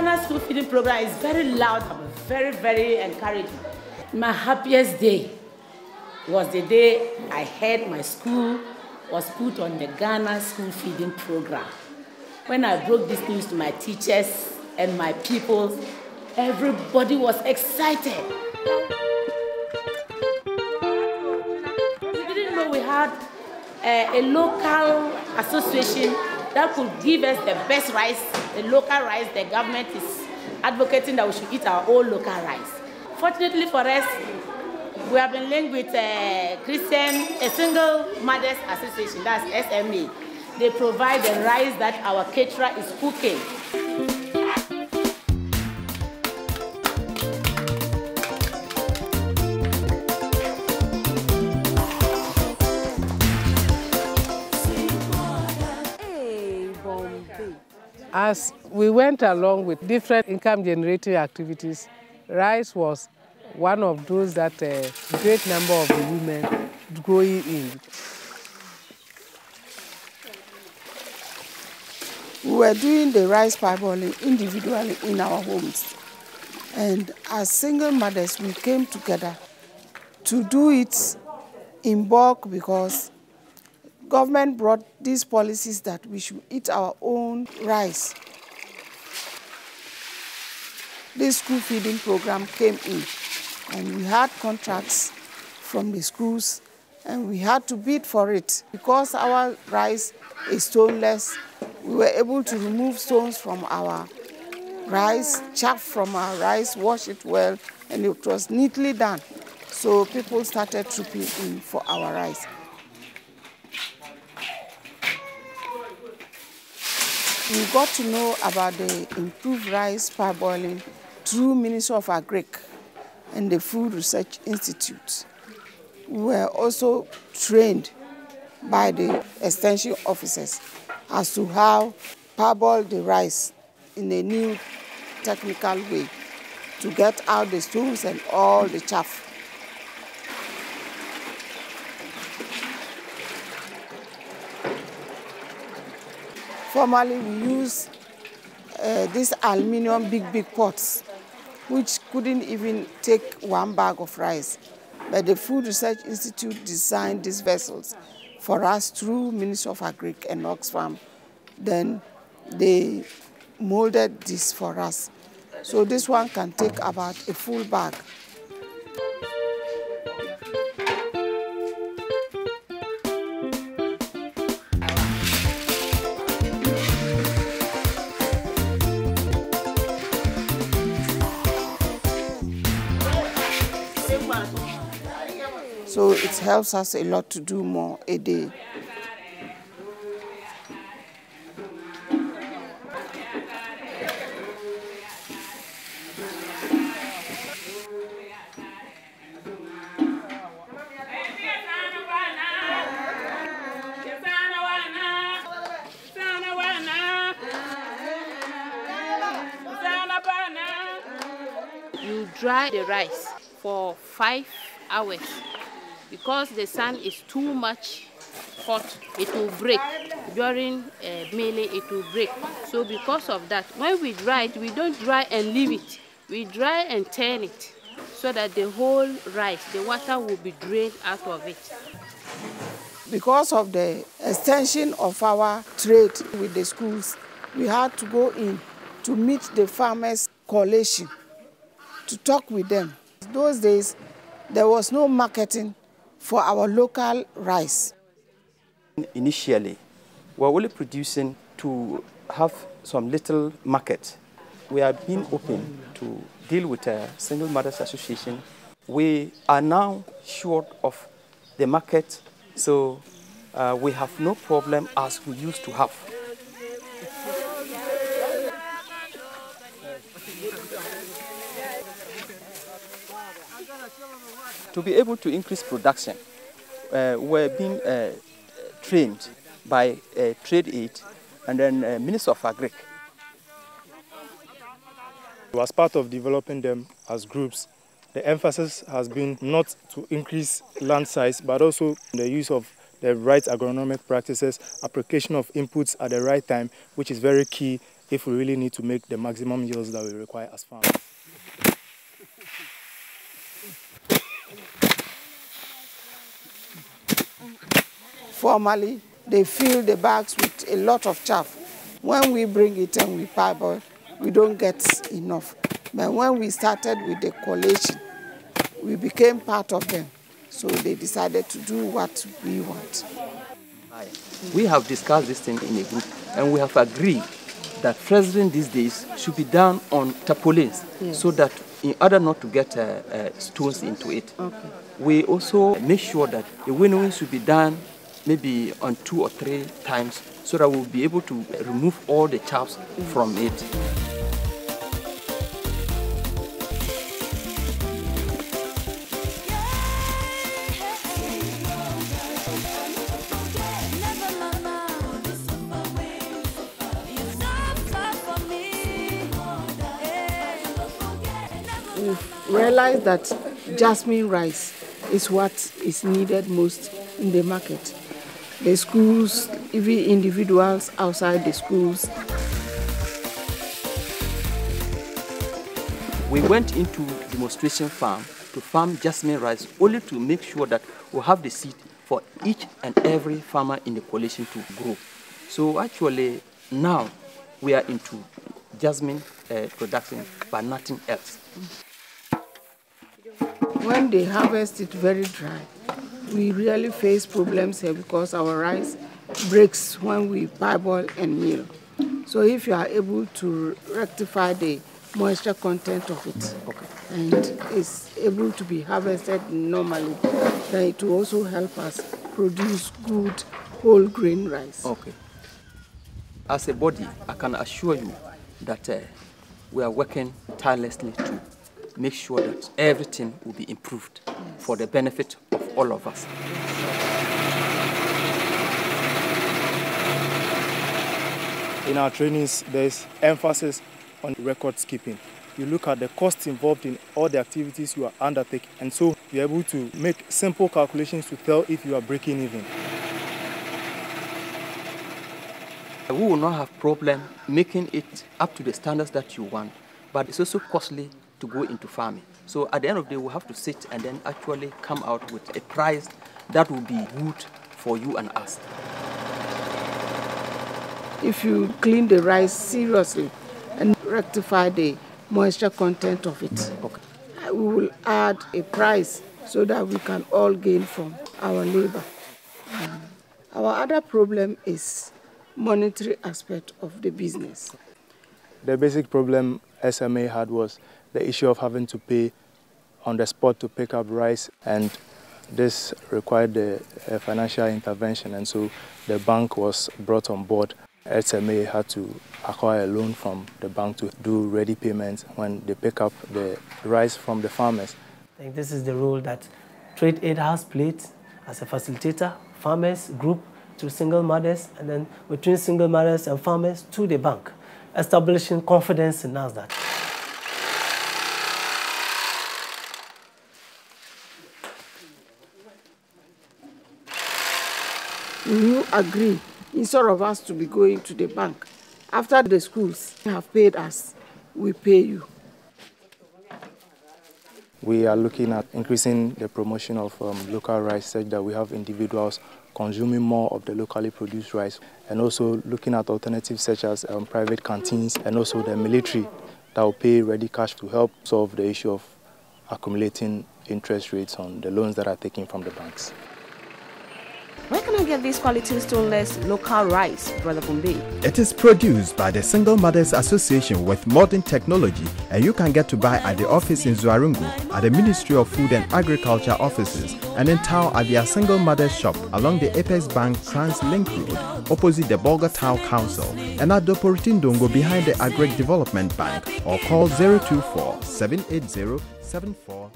Ghana school feeding program is very loud and very, very encouraging. My happiest day was the day I heard my school was put on the Ghana school feeding program. When I broke this news to my teachers and my people, everybody was excited. We didn't know we had a local association that could give us the best rice, the local rice. The government is advocating that we should eat our own local rice. Fortunately for us, we have been linked with a Single Mothers Association, that's SMA. They provide the rice that our caterer is cooking. As we went along with different income-generating activities, rice was one of those that a great number of the women growing in. We were doing the rice parboiling individually in our homes. And as single mothers, we came together to do it in bulk because government brought these policies that we should eat our own rice. This school feeding program came in, and we had contracts from the schools, and we had to bid for it. Because our rice is stoneless, we were able to remove stones from our rice, chaff from our rice, wash it well, and it was neatly done. So people started trooping in for our rice. We got to know about the improved rice parboiling through Ministry of Agric and the Food Research Institute. We were also trained by the extension officers as to how parboil the rice in a new technical way to get out the stones and all the chaff. Formerly, we used these aluminum big pots, which couldn't even take one bag of rice. But the Food Research Institute designed these vessels for us through Ministry of Agric and Oxfam. Then they molded this for us. So this one can take about a full bag. So it helps us a lot to do more a day. You dry the rice for 5 hours. Because the sun is too much hot, it will break. During milling, it will break. So because of that, when we dry it, we don't dry and leave it. We dry and turn it so that the whole rice, the water will be drained out of it. Because of the extension of our trade with the schools, we had to go in to meet the farmers' coalition to talk with them. Those days, there was no marketing for our local rice. Initially, we were only producing to have some little market. We are being open to deal with a Single Mothers Association. We are now short of the market, so we have no problem as we used to have. To be able to increase production, we're being trained by Trade Aid and then Minister of Agric. As part of developing them as groups, the emphasis has been not to increase land size, but also the use of the right agronomic practices, application of inputs at the right time, which is very key if we really need to make the maximum yields that we require as farmers. Formerly, they fill the bags with a lot of chaff. When we bring it and we parboil, we don't get enough. But when we started with the collation, we became part of them. So they decided to do what we want. We have discussed this thing in a group, and we have agreed that freezing these days should be done on tarpaulins, so that in order not to get stones into it. Okay. We also make sure that the winnowing should be done maybe on 2 or 3 times, so that we'll be able to remove all the chaffs from it. We've realized that jasmine rice is what is needed most in the market. The schools, even individuals outside the schools. We went into demonstration farm to farm jasmine rice only to make sure that we have the seed for each and every farmer in the coalition to grow. So actually now we are into jasmine production, but nothing else. When they harvest it very dry, we really face problems here because our rice breaks when we parboil and mill. So if you are able to rectify the moisture content of it, and it's able to be harvested normally, then it will also help us produce good whole grain rice. Okay. As a body, I can assure you that we are working tirelessly to make sure that everything will be improved for the benefit of all of us. In our trainings, there's emphasis on records keeping. You look at the costs involved in all the activities you are undertaking, and so you're able to make simple calculations to tell if you are breaking even. We will not have problem making it up to the standards that you want, but it's also costly to go into farming. So at the end of the day, we'll have to sit and then actually come out with a price that will be good for you and us. If you clean the rice seriously and rectify the moisture content of it, we will add a price so that we can all gain from our labor. Our other problem is monetary aspect of the business. The basic problem SMA had was the issue of having to pay on the spot to pick up rice, and this required a financial intervention, and so the bank was brought on board. SMA had to acquire a loan from the bank to do ready payments when they pick up the rice from the farmers. I think this is the role that Trade Aid has played as a facilitator, farmers group to single mothers, and then between single mothers and farmers to the bank, establishing confidence in us that you agree, instead of us to be going to the bank, after the schools have paid us, we pay you. We are looking at increasing the promotion of local rice such that we have individuals consuming more of the locally produced rice, and also looking at alternatives such as private canteens and also the military that will pay ready cash to help solve the issue of accumulating interest rates on the loans that are taken from the banks. Where can I get this quality stoneless local rice, Brother Bombay? It is produced by the Single Mothers Association with modern technology, and you can get to buy at the office in Zuarungu, at the Ministry of Food and Agriculture offices, and in town at their Single Mothers shop along the Apex Bank Trans-Link Road, opposite the Bolga Town Council, and at Doporitindongo behind the Agric Development Bank, or call 024 780 74